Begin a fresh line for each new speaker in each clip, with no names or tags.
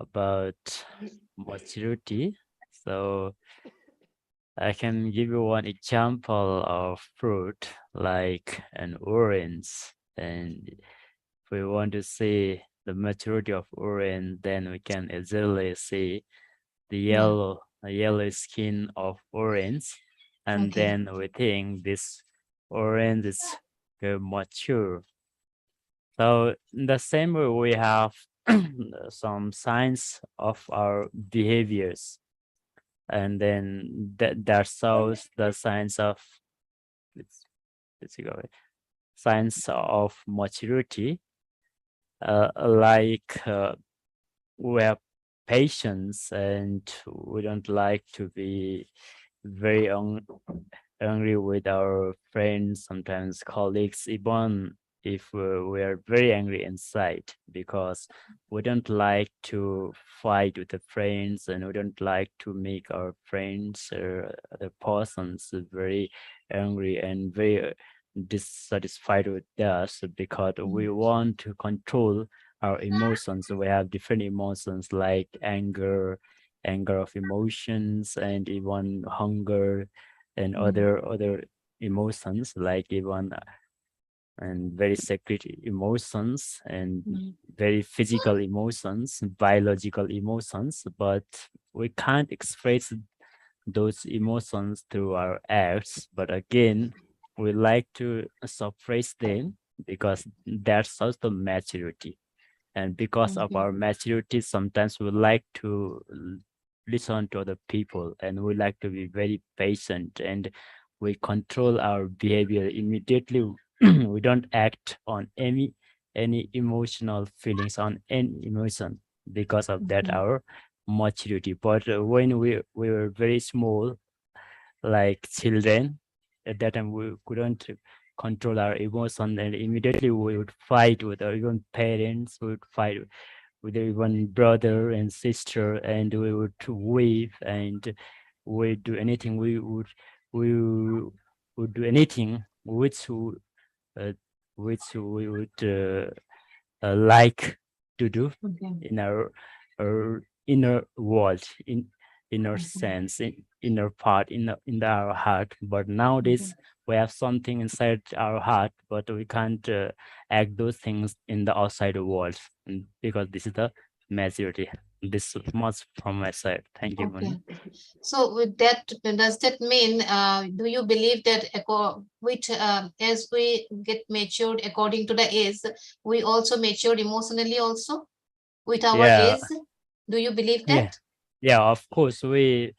about maturity. So I can give you one example of fruit like an orange. And if we want to see the maturity of orange, then we can easily see
Yeah.
the yellow skin of orange. And
Okay.
then we think this orange is very mature. So in the same way, we have some signs of our behaviors, and then that shows the signs of let's, let's go signs of maturity, like we have patience and we don't like to be very angry with our friends, sometimes colleagues, even if we are very angry inside, because we don't like to fight with the friends and we don't like to make our friends or other persons very angry and very dissatisfied with us, because we
Mm.
want to control our emotions. We have different emotions like anger of emotions, and even hunger and
Mm.
other emotions, like even and very sacred emotions and
Mm.
very physical emotions, biological emotions. But we can't express those emotions through our acts, but again we like to suppress them because that shows the maturity. And because of
Okay.
our maturity, sometimes we like to listen to other people, and we like to be very patient, and we control our behavior immediately. We don't act on any emotional feelings on any emotion, because of that
Okay.
our maturity. But when we were very small, like children, at that time we couldn't control our emotion, and immediately we would fight with our even parents, we would fight with even brother and sister, and we would weep, and we do anything, we would do anything uh, which we would like to do
Okay.
in our inner world, in inner
Okay.
sense, in inner part, in our heart. But
Okay.
nowadays we have something inside our heart, but we can't act those things in the outside world, because this is the maturity. This much from my side. Thank you,
Okay.
Manu.
So with that, does that mean, do you believe that as we get matured according to the age, we also mature emotionally also with our
Yeah,
age? Do you believe
yeah,
that?
yeah. Of course, we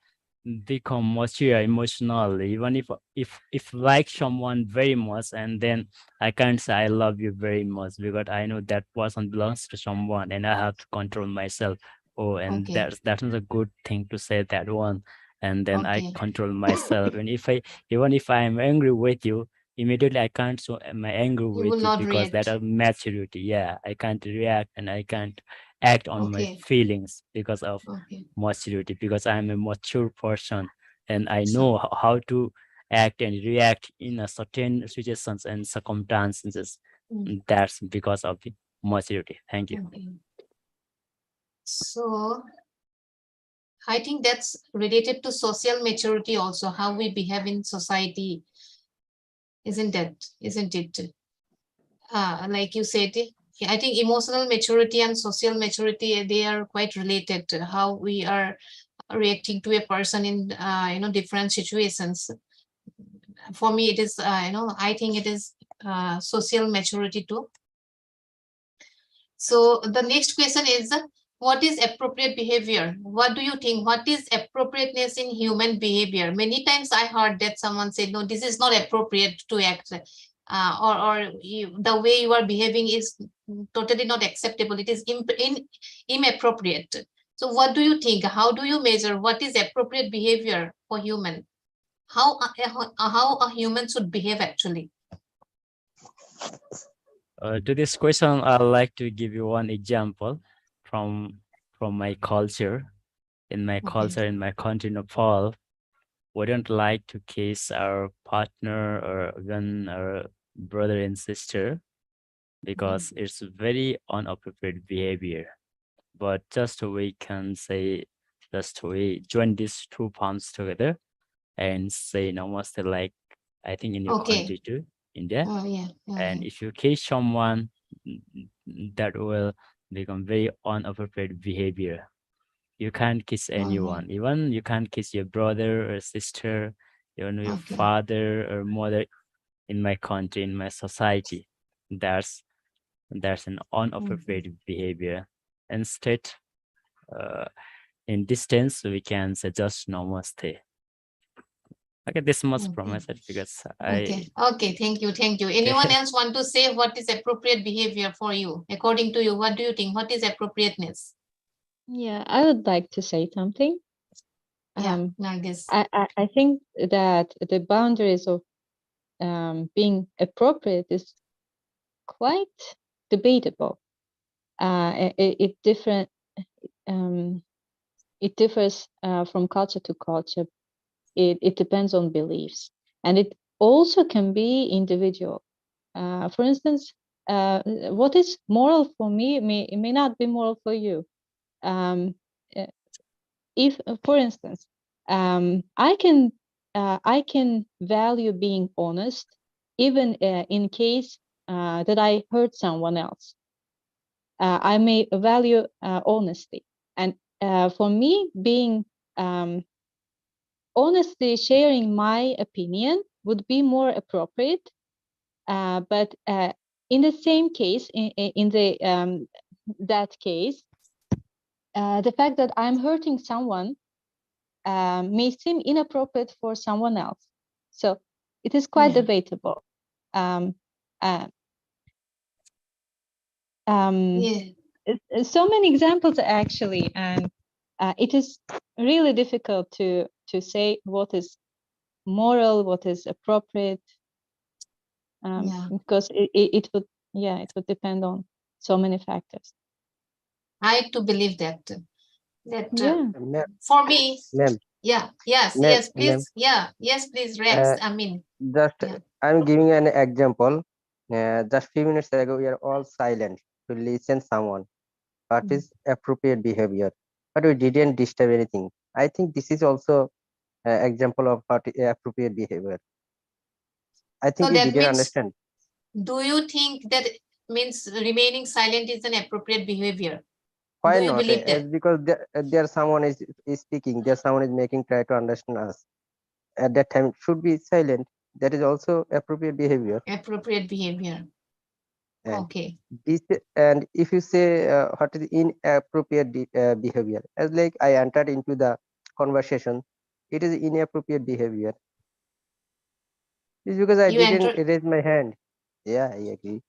become mature emotionally, even if like someone very much, and then I can't say I love you very much, because I know that person belongs to someone and I have to control myself. Oh, and
Okay.
that's not a good thing to say that one. And then I
Okay.
control myself, and if I even if I am angry with you, immediately I can't show my anger
You will
with you,
not
because that
react.
is maturity. Yeah, I can't react and I can't act on my
Okay.
feelings because of
Okay.
maturity, because I'm a mature person and I
So,
know how to act and react in a certain situations and circumstances.
mm,
That's because of the maturity. Thank you.
okay. So I think that's related to social maturity also, how we behave in society, isn't it? Isn't it? Like you said, I think emotional maturity and social maturity, they are quite related to how we are reacting to a person in different situations. For me, it is I think it is social maturity too. So the next question is, what is appropriate behavior? What do you think? What is appropriateness in human behavior? Many times I heard that someone said, no, this is not appropriate to act, the way you are behaving is totally not acceptable. It is inappropriate. So what do you think? How do you measure what is appropriate behavior for human? How a human should behave actually?
To this question, I'd like to give you one example from my culture. In my
Okay.
culture, in my country, Nepal, we don't like to kiss our partner or even our brother and sister,
Okay.
because it's very inappropriate behavior. but just we can say, just we join these two palms together and say namaste, like I think in your
Okay.
country too, India.
Oh, yeah.
And if you kiss someone, that will become very inappropriate behavior. You can't kiss anyone, even you can't kiss your brother or sister, even your
Okay.
father or mother in my country, in my society. That's an inappropriate behavior. Instead, uh, in distance, we can say just namaste. Okay, this much from my side because
Okay. Okay. Thank you. Thank you. Anyone else want to say what is appropriate behavior for you? According to you, what do you think? What is appropriateness?
Yeah, I would like to say something.
Yeah, Nargis.
I think that the boundaries of being appropriate is quite debatable. It different it differs from culture to culture. It depends on beliefs, and it also can be individual. For instance, what is moral for me may not be moral for you. Um, uh, if, for instance, I can value being honest, even in case that I hurt someone else. I may value honesty, and for me, being honestly sharing my opinion would be more appropriate. But in the same case, in the that case, the fact that I'm hurting someone may seem inappropriate for someone else. So it is quite debatable. Um, uh, so many examples actually, and it is really difficult to say what is moral, what is appropriate, because it would depend on so many factors.
I too believe that
Yeah.
for me,
Ma'am.
yes, please, yes, please, Rex. I mean,
I'm giving an example. Just few minutes ago, we are all silent to listen someone. What is appropriate behavior? But we didn't disturb anything. I think this is also an example of what is appropriate behavior. I think
so
you
that
didn't
means,
understand.
do you think that means remaining silent is an appropriate behavior?
Why
Do you
not?
believe that?
Because there someone is speaking, there someone is making try to understand us. At that time, should be silent. That is also appropriate behavior.
Appropriate behavior.
And
okay.
And if you say what is inappropriate behavior, as like I entered into the conversation, it is inappropriate behavior. It's because I didn't raise my hand. Yeah, I agree.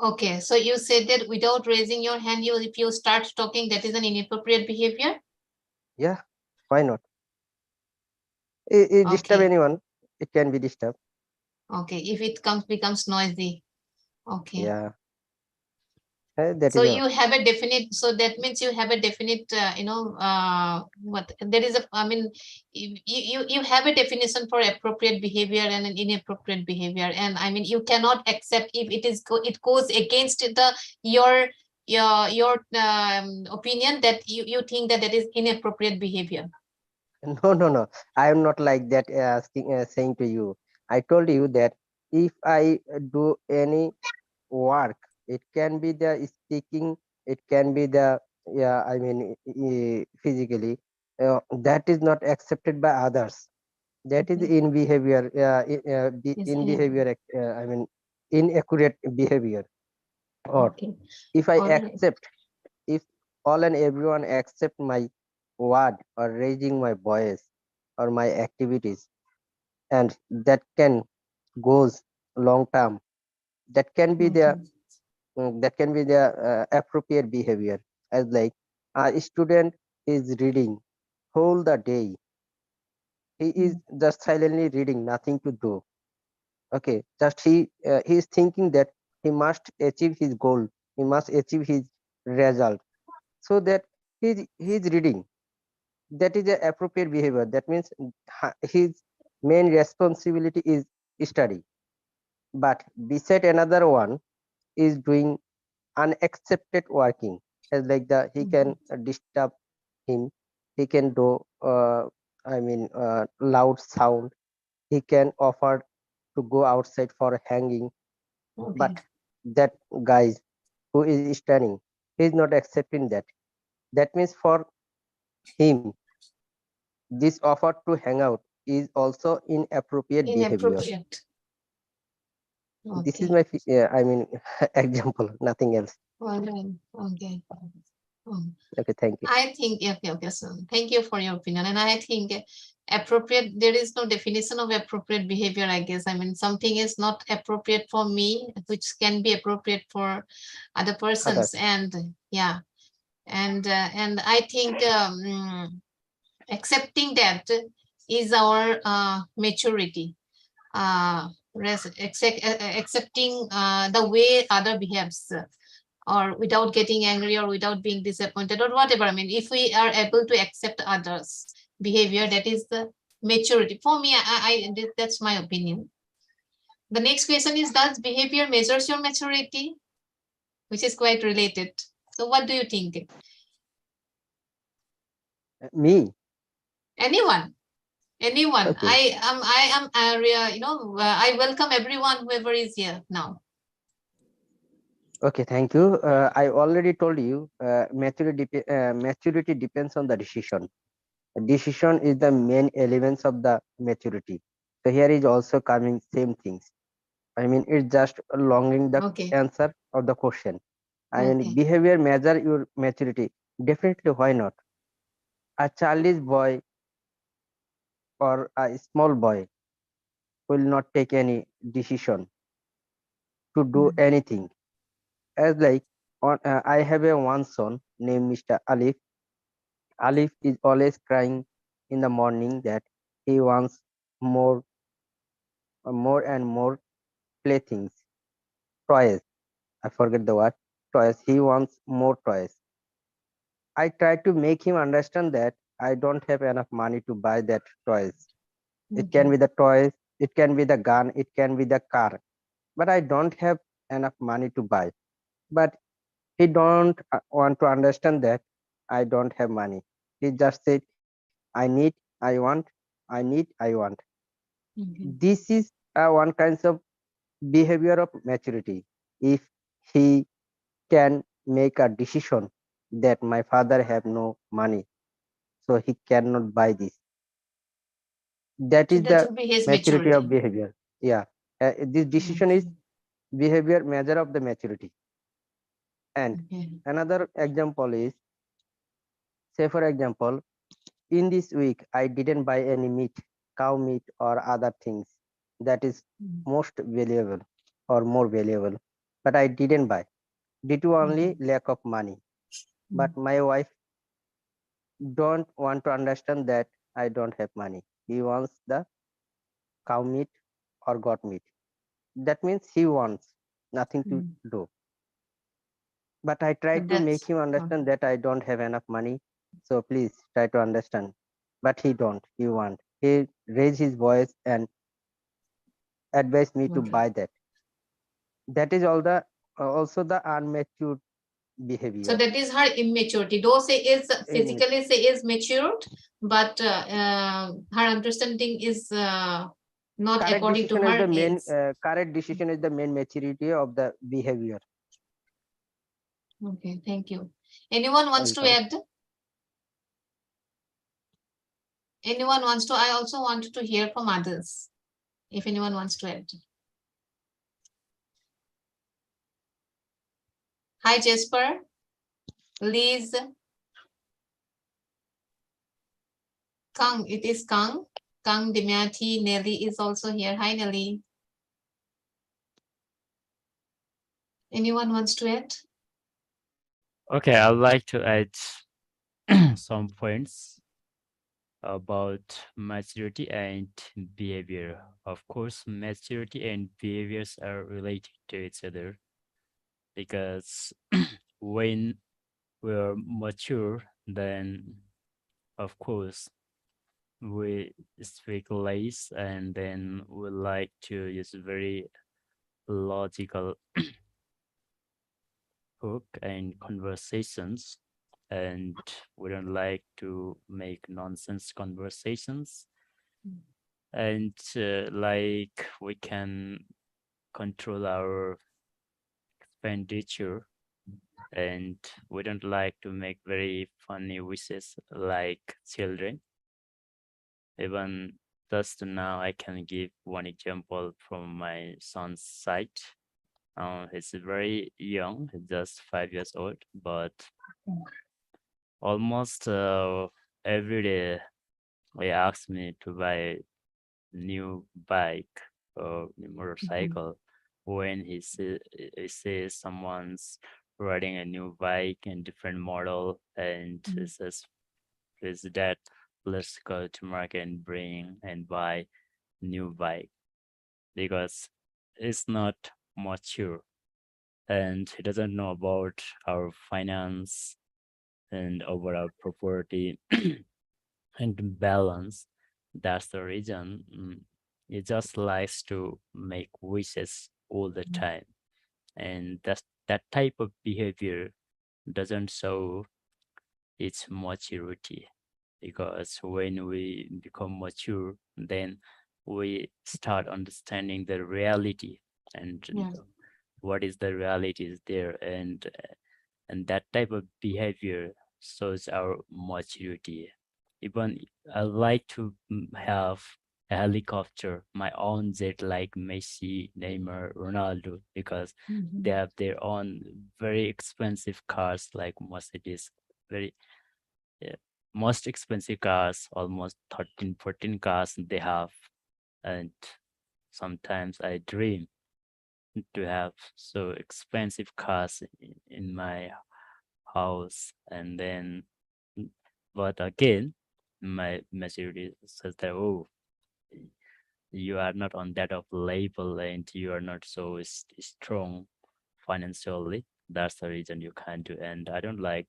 Okay, so you said that without raising your hand, if you start talking, that is an inappropriate behavior?
Yeah, why not? It disturb anyone, it can be disturbed.
Okay, if it becomes noisy. Okay.
Yeah.
So you have a definite, so that means you have a definite, what there is a, I mean, you have a definition for appropriate behavior and an inappropriate behavior. And I mean, you cannot accept if it goes against your opinion that you think that is inappropriate behavior.
No. I am not like that saying to you. I told you that if I do any work, it can be the speaking, it can be the physically, that is not accepted by others. That is in behavior, in behavior, inaccurate behavior. Or if I accept, if all and everyone accept my word or raising my voice or my activities, and that can goes long term, that can be the appropriate behavior. As like a student is reading whole the day, he is just silently reading, nothing to do. Okay, just he is thinking that he must achieve his goal, he must achieve his result, so that he's reading. That is the appropriate behavior. That means his main responsibility is study. But beside another one is doing unaccepted working, as like the he can disturb him, he can do loud sound, he can offer to go outside for hanging,
Okay.
but that guy who is standing, he is not accepting that. That means for him, this offer to hang out is also inappropriate behavior.
Inappropriate.
This is
Okay.
my example, nothing else.
Well done. Okay.
Okay, thank you.
I think, okay. So thank you for your opinion. And I think appropriate, there is no definition of appropriate behavior, I guess. I mean, something is not appropriate for me, which can be appropriate for other persons.
Others.
And yeah. And I think accepting that is our maturity. Accepting the way other behaves, or without getting angry or without being disappointed or whatever. I mean, if we are able to accept others' behavior, that is the maturity. For me, that's my opinion. The next question is, does behavior measures your maturity? Which is quite related. So what do you think?
Me.
Anyone?
Okay.
I am I welcome everyone, whoever is here now.
Okay, thank you. I already told you maturity depends on the decision. Decision is the main elements of the maturity. So here is also coming same things. I mean, it's just longing the
Okay.
answer of the question. I
Okay.
mean, behavior measure your maturity. Definitely, why not? A childish boy or a small boy will not take any decision to do anything. As like I have a one son named Mr. Alif. Alif is always crying in the morning that he wants more, more and more playthings, toys. I forget the word. Toys. He wants more toys. I try to make him understand that I don't have enough money to buy that toys. It can be the toys, it can be the gun, it can be the car, but I don't have enough money to buy. But he don't want to understand that I don't have money. He just said, I need, I want, I need, I want. This is one kind of behavior of maturity. If he can make a decision that my father have no money, so he cannot buy this. That
So
is
that
the
will be his
maturity of
maturity.
behavior. Yeah, this decision is behavior measure of the maturity. And another example is, say for example, in this week I didn't buy any meat, cow meat or other things that is most valuable or more valuable, but I didn't buy due to only lack of money. But my wife don't want to understand that I don't have money. He wants the cow meat or goat meat. That means he wants, nothing to do. But I try to make him understand that I don't have enough money. So please try to understand. But he don't. He want. He raise his voice and advise me to buy that. That is all the also the unmatured behavior.
So that is her immaturity. Though say is physically say is matured, but her understanding is not
correct
according to
decision is
her
the main
age.
correct decision is the main maturity of the behavior.
Okay, thank you. Anyone wants to
Welcome.
add? Anyone wants to? I also want to hear from others. If anyone wants to add. Hi, Jasper. Liz. Kang, it is Kang. Kang Dimiati. Nelly is also here. Hi, Nelly. Anyone wants to add?
Okay, I'd like to add some points about maturity and behavior. Of course, maturity and behaviors are related to each other because when we're mature, then of course we speak less and then we like to use very logical hook in conversations, and we don't like to make nonsense conversations. And like we can control our expenditure, and we don't like to make very funny wishes like children. Even just now, I can give one example from my son's side. He's very young, he's just 5 years old, but almost every day he asks me to buy new bike or new motorcycle. When he sees someone's riding a new bike and different model, and he says, "Is that let's go to market and bring and buy new bike," because it's not mature and he doesn't know about our finance and overall property and balance. That's the reason he just likes to make wishes all the time, and that type of behavior doesn't show its maturity, because when we become mature, then we start understanding the reality and what is the reality is there, and that type of behavior shows our maturity. Even I like to have a helicopter, my own jet, like Messi, Neymar, Ronaldo, because they have their own very expensive cars like Mercedes, very most expensive cars, almost 13, 14 cars they have. And sometimes I dream to have so expensive cars in my house. And then, but again, my maturity says that, oh, you are not on that of label and you are not so strong financially. That's the reason you can't do. And I don't like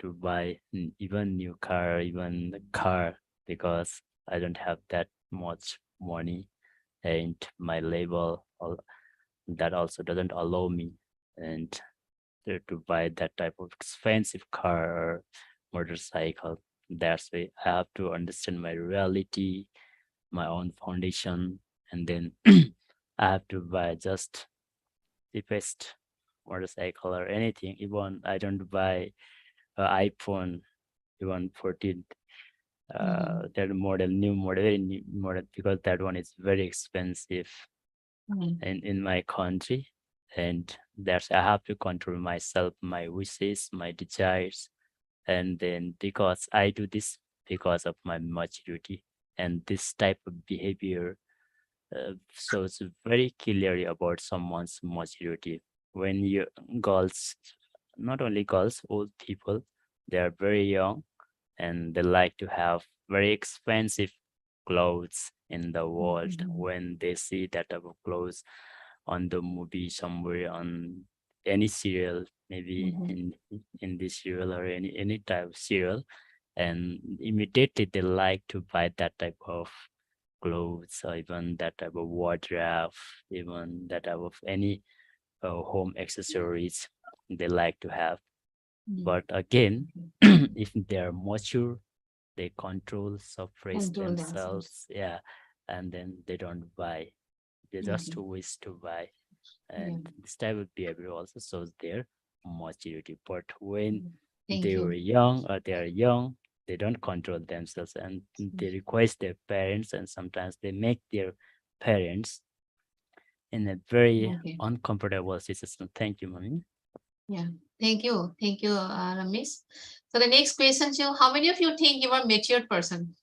to buy even new car, even the car, because I don't have that much money, and my label that also doesn't allow me and to buy that type of expensive car or motorcycle. That's why I have to understand my reality, my own foundation, and then I have to buy just the best motorcycle or anything. Even I don't buy iPhone, even 14, that model, new model, very new model, because that one is very expensive in my country. And that's I have to control myself, my wishes, my desires. And then because I do this because of my maturity, and this type of behavior shows very clearly about someone's maturity. When you girls, not only girls, old people, they are very young and they like to have very expensive clothes in the world. When they see that type of clothes on the movie somewhere, on any serial, maybe in this serial or any type of serial, and immediately they like to buy that type of clothes, or even that type of wardrobe, even that type of any home accessories they like to have. But again, if they're mature, they control, suppress
Control
themselves, yeah, and then they don't buy. They just wish to buy, and this type of behavior also shows their maturity. But when they were young, or they are young, they don't control themselves, and they request their parents, and sometimes they make their parents in a very uncomfortable situation. Thank you, mommy.
Yeah, thank you, Ramesh. So the next question to you: how many of you think you are a matured person?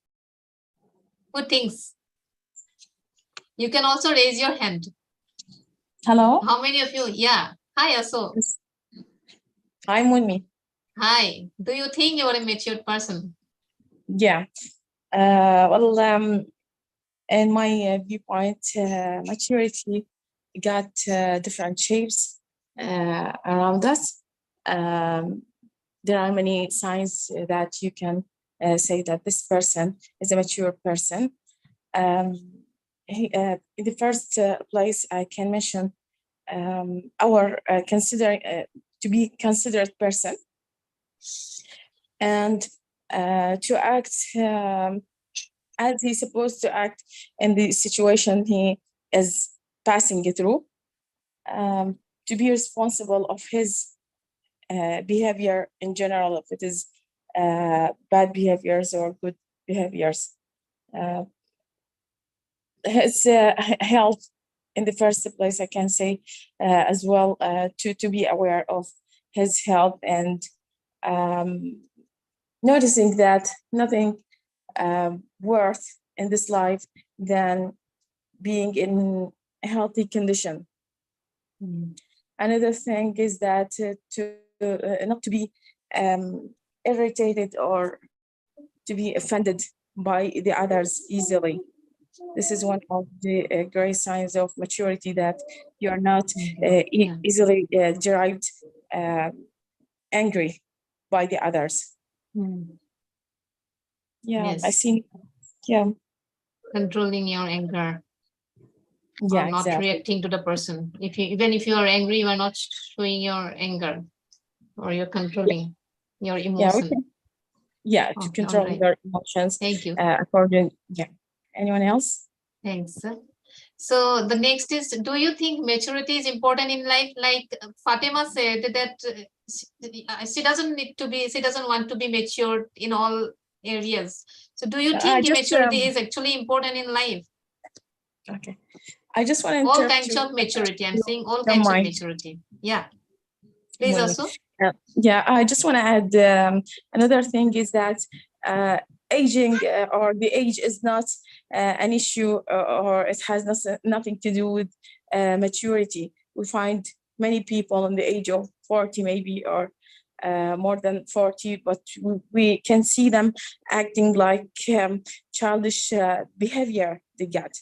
Who thinks? You can also raise your hand.
Hello.
How many of you? Yeah. Hi, Aso.
Hi, Munmi.
Hi. Do you think you are a matured person?
Yeah. Well, in my viewpoint, maturity got different shapes around us. There are many signs that you can say that this person is a mature person. In the first place, I can mention our to be considered person, and to act as he's supposed to act in the situation he is passing through, to be responsible of his behavior in general, if it is bad behaviors or good behaviors. His health in the first place, I can say as well, to be aware of his health and noticing that nothing worth in this life than being in a healthy condition. Another thing is that to not to be irritated or to be offended by the others easily. This is one of the great signs of maturity, that you are not easily derived angry by the others. Yeah, I
Yes.
see. Yeah,
Controlling your anger,
yeah,
or not
exactly.
reacting to the person. Even if you are angry, you are not showing your anger, or you're controlling your
Yeah,
emotion.
to
Okay,
control
all right.
your emotions
Thank you.
according. Yeah. Anyone else?
Thanks. So the next is, do you think maturity is important in life? Like Fatima said that she doesn't want to be matured in all areas. So do you think maturity is actually important in life?
Okay. I just want to
All
interrupt
kinds
you.
of maturity. I'm saying all
Don't
kinds of
mind.
maturity. Yeah. Please also.
Yeah, I just want to add another thing is that aging or the age is not an issue, or it has nothing to do with maturity. We find many people in the age of 40 maybe, or more than 40, but we can see them acting like childish behavior they get.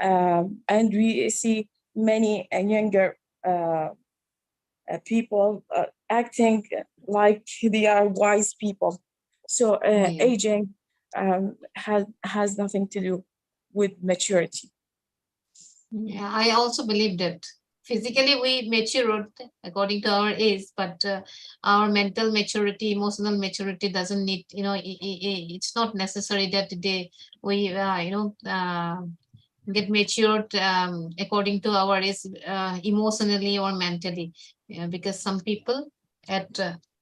And we see many younger people acting like they are wise people. So aging has nothing to do with maturity.
Yeah, I also believe that physically we matured according to our age, but our mental maturity, emotional maturity doesn't need, it's not necessary that we get matured according to our age, emotionally or mentally. Because some people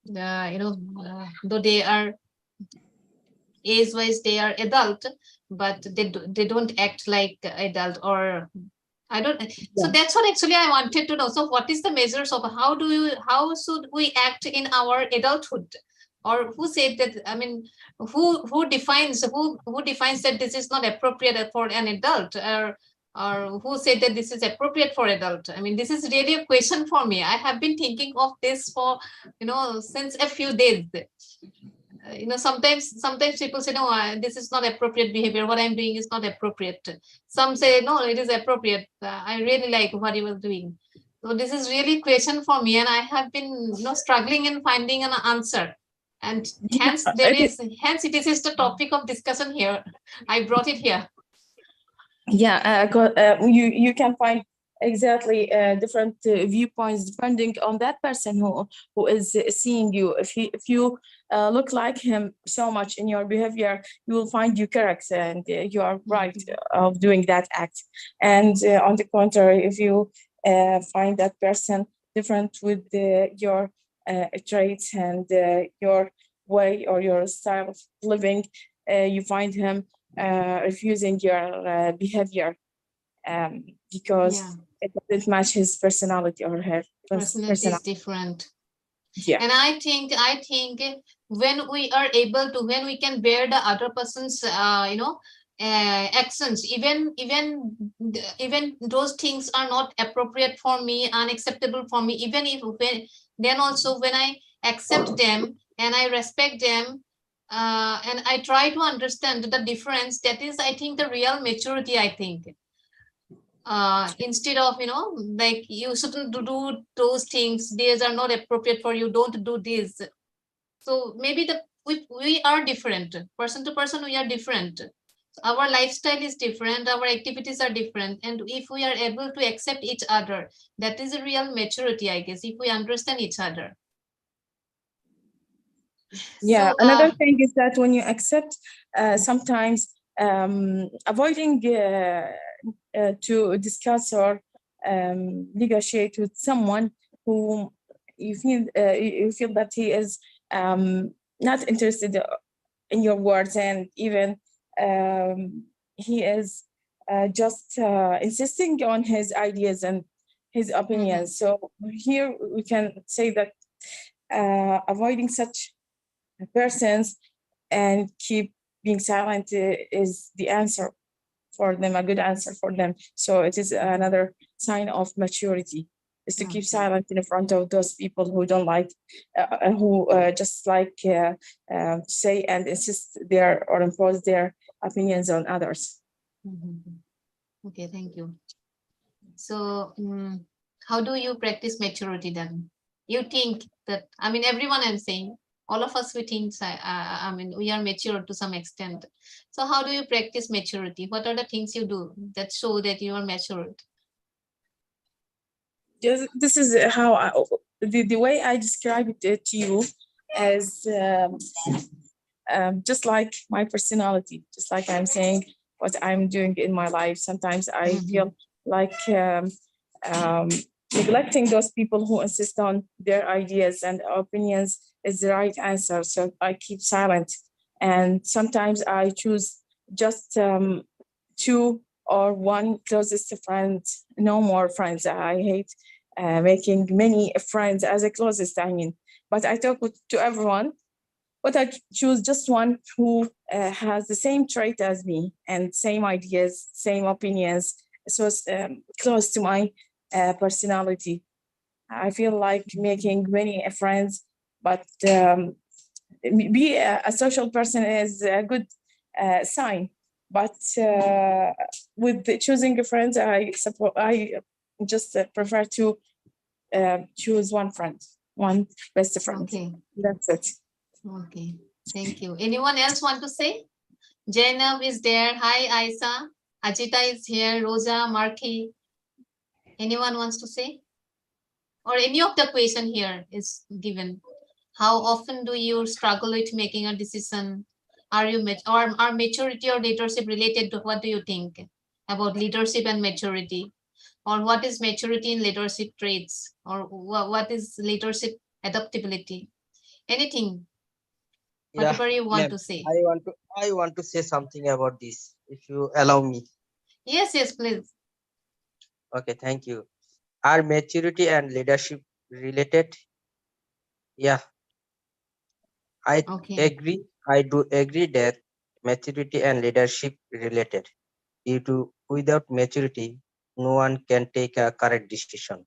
though they are age wise they are adult, but they don't act like adult, or I don't. So that's what actually I wanted to know. So what is the measures of how should we act in our adulthood? Or who said that? I mean, who defines that this is not appropriate for an adult, or who said that this is appropriate for adult? I mean, this is really a question for me. I have been thinking of this for since a few days. Sometimes people say, no, this is not appropriate behavior. What I'm doing is not appropriate. Some say, no, it is appropriate. I really like what you were doing. So this is really question for me, and I have been struggling in finding an answer. And hence it is the topic of discussion here. I brought it here.
Yeah, you can find exactly different viewpoints depending on that person who is seeing you. If you look like him so much in your behavior, you will find you correct and you are right of doing that act. And on the contrary, if you find that person different with your traits and your way or your style of living, you find him refusing your behavior because it doesn't match his personality or her
personality is different.
Yeah.
And I think when we can bear the other person's actions, even those things are not appropriate for me, unacceptable for me, then also when I accept them and I respect them, and I try to understand the difference, that is, I think, the real maturity, I think. Instead of like, you shouldn't do those things, these are not appropriate for you, don't do this. So maybe we are different, person to person we are different. Our lifestyle is different, our activities are different, and if we are able to accept each other, that is a real maturity, I guess, if we understand each other.
Yeah,
So,
another thing is that when you accept, sometimes avoiding to discuss or negotiate with someone who you feel that he is not interested in your words, and even he is just insisting on his ideas and his opinions. So here we can say that avoiding such persons and keep being silent is the answer for them, a good answer for them. So it is another sign of maturity, is to keep
Okay.
silent in front of those people who don't like, who just like say and insist their or impose their opinions on others.
Okay, thank you. So, how do you practice maturity then? You think that, I mean, everyone I'm saying, all of us, we think, I mean, we are mature to some extent. So how do you practice maturity? What are the things you do that show that you are matured?
This is how the way I describe it to you as just like my personality, just like I'm saying what I'm doing in my life. Sometimes I feel like neglecting those people who insist on their ideas and opinions is the right answer. So I keep silent. And sometimes I choose just two or one closest friends, no more friends. I hate making many friends as a closest, I mean. But I talk to everyone, but I choose just one who has the same trait as me and same ideas, same opinions, so close to my personality. I feel like making many friends, but be a social person is a good sign. But with choosing a friend, I just prefer to choose one friend, one best friend.
Okay.
That's it.
Okay, thank you. Anyone else want to say? Jainab is there. Hi, Aisa. Ajita is here. Rosa, Marky. Anyone wants to say? Or any of the question here is given. How often do you struggle with making a decision? Are you are maturity or leadership related to what do you think about leadership and maturity? Or what is maturity in leadership traits? Or what is leadership adaptability? Anything,
Yeah,
whatever you want
ma'am.
to say.
I want to say something about this, if you allow me.
Yes, yes, please.
Okay, thank you. Are maturity and leadership related? Yeah, I
Okay.
agree. I do agree that maturity and leadership related. Due to without maturity, no one can take a correct decision.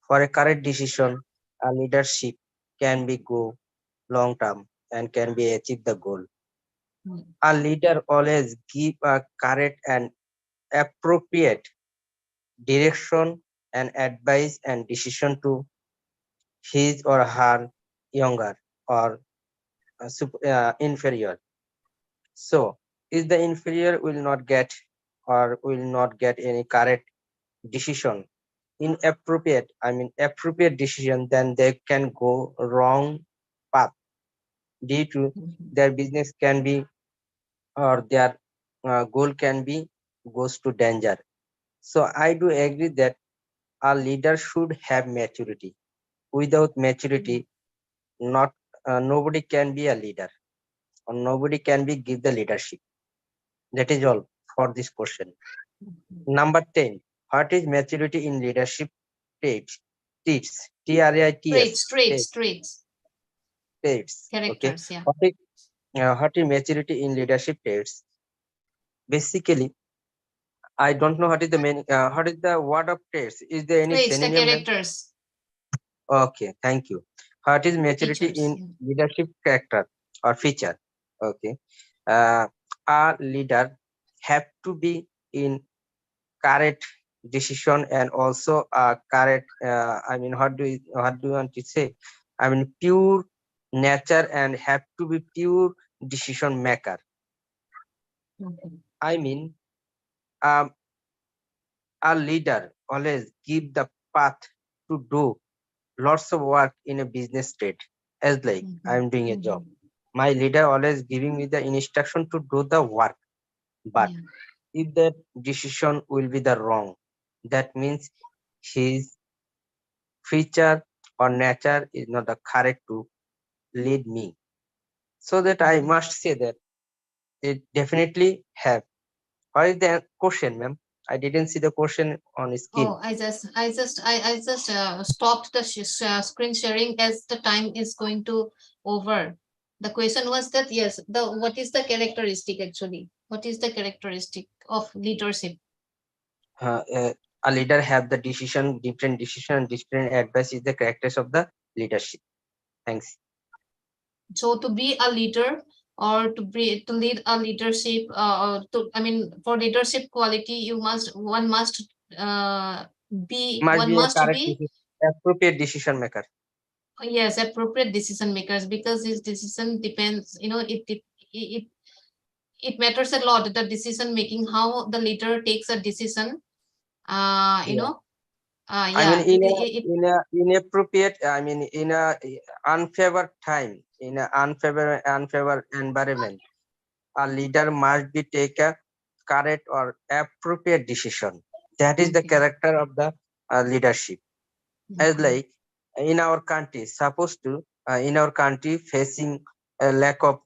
For a correct decision, a leadership can be go long term and can be achieve the goal. A leader always give a correct and appropriate direction and advice and decision to his or her younger or inferior. So, if the inferior will not get or will not get any correct decision, inappropriate, I mean appropriate decision, then they can go wrong path due to their business can be or their goal can be goes to danger. So I do agree that a leader should have maturity. Without maturity, not nobody can be a leader or nobody can be give the leadership. That is all for this question. Number 10. What is maturity in leadership traits? Traits. Traits.
Traits.
Traits. Okay.
Characters, yeah.
What is maturity in leadership traits? Basically, I don't know what is the main. What is the word of traits? Is there any
Traits, the
synonym?
characters.
Okay, thank you. What is maturity
Features,
in
yeah.
leadership character or feature? Okay. A leader have to be in correct decision and also correct I mean what do you want to say, I mean pure nature and have to be pure decision maker. I mean, um, a leader always give the path to do lots of work in a business trade. As like I'm doing a job, my leader always giving me the instruction to do the work. But
Yeah.
if that decision will be the wrong, that means his feature or nature is not the correct to lead me. So that I must say that it definitely have. What is the question, ma'am? I didn't see the question on screen.
Oh, I just stopped the screen sharing as the time is going to over. The question was that, yes, what is the characteristic actually? What is the characteristic of leadership?
Uh, uh, a leader have the different decision, different advice is the characters of the leadership. Thanks.
So to be a leader or to lead a leadership, for leadership quality, one must
Must be a correct
be,
appropriate decision maker.
yes, appropriate decision makers, because his decision depends, it it matters a lot, the decision making, how the leader takes a decision,
Yeah. I mean,
yeah,
in a inappropriate, I mean, in a unfavored time, in a unfavored environment, a leader must be take a correct or appropriate decision. That is the
Okay.
character of the leadership. As
Okay.
like in our country, supposed to in our country facing a lack of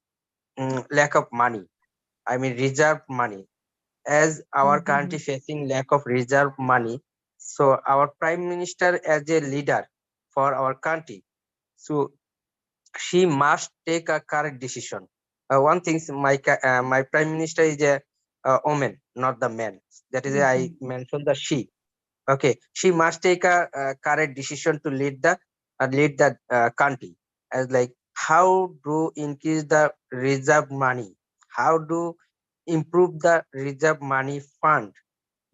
money. I mean, reserve money. As our country facing lack of reserve money, so our prime minister as a leader for our country, so she must take a correct decision. One thing, my prime minister is a woman, not the man. That is why I mentioned the she. Okay, she must take a correct decision to lead the country. As like how to increase the reserve money, how to improve the reserve money fund.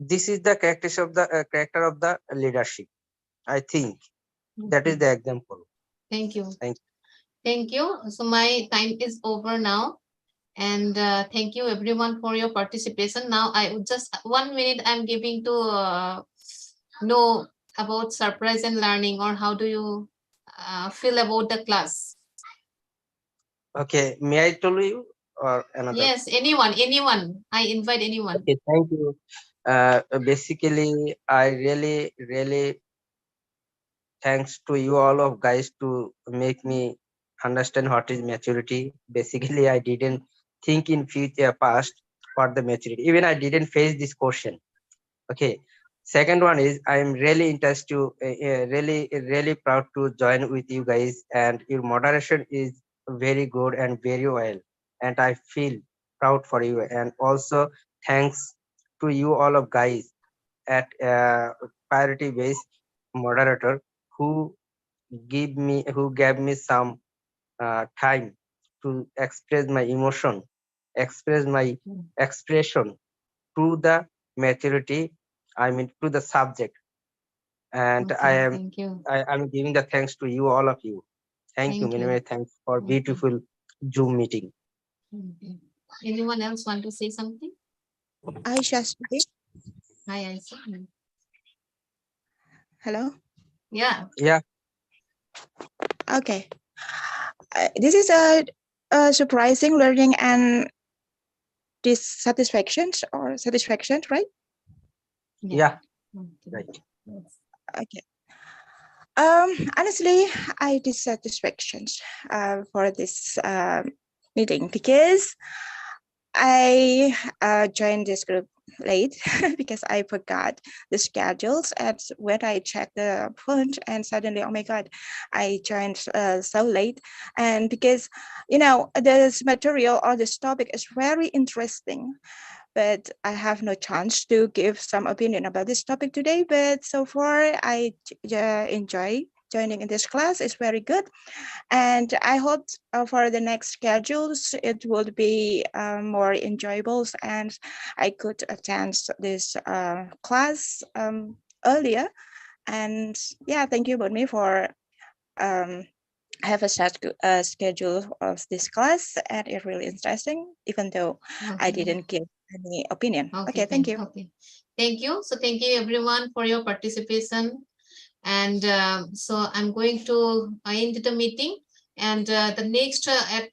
This is the character of the leadership. I think that is the example.
Thank you.
Thank
Thank you. So my time is over now. And thank you everyone for your participation. Now I would just 1 minute I'm giving to know about surprise and learning, or how do you feel about the class?
Okay, may I tell you or another?
Yes, anyone. I invite anyone.
Okay, thank you. Basically, I really thanks to you all of guys to make me understand what is maturity. Basically, I didn't think in future past for the maturity. Even I didn't face this question. Okay. Second one is I'm really interested to really proud to join with you guys, and your moderation is very good and very well, and I feel proud for you. And also thanks to you all of guys at priority based moderator who who gave me some time to express my emotion, express my expression to the maturity, I mean to the subject. And
Okay, thank you.
I'm giving the thanks to you, all of you. Thank you,
Thank
many,
you.
many thanks for
Thank you.
beautiful Zoom meeting.
Okay. Anyone else want to say something?
Aisha speaking.
Hi, Aisha.
Hello.
Yeah.
Yeah.
Okay. This is a surprising learning and dissatisfactions or satisfactions, right?
Yeah.
Okay.
Right.
Yes.
Okay. Honestly, I dissatisfactions for this meeting because I joined this group late because I forgot the schedules. And when I checked the phone, and suddenly, oh my God, I joined so late. And because, this material or this topic is very interesting, but I have no chance to give some opinion about this topic today. But so far, I enjoy joining in this class. It's very good. And I hope for the next schedules, it would be more enjoyable and I could attend this class earlier. And yeah, thank you, Bonmi, for have a schedule of this class, and it's really interesting, even though I
Okay.
didn't give any opinion. Okay, thank you.
Okay, thank you. So thank you everyone for your participation. And so I'm going to end the meeting. And the next at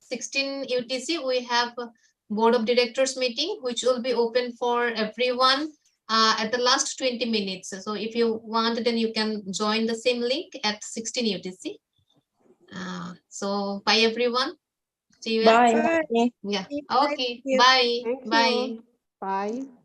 16 UTC, we have a Board of Directors meeting, which will be open for everyone at the last 20 minutes. So if you want, then you can join the same link at 16 UTC. So bye everyone. See you.
Bye.
Bye.
Yeah.
Bye.
Okay.
Thank you.
Bye.
Thank
Bye.
you. Bye.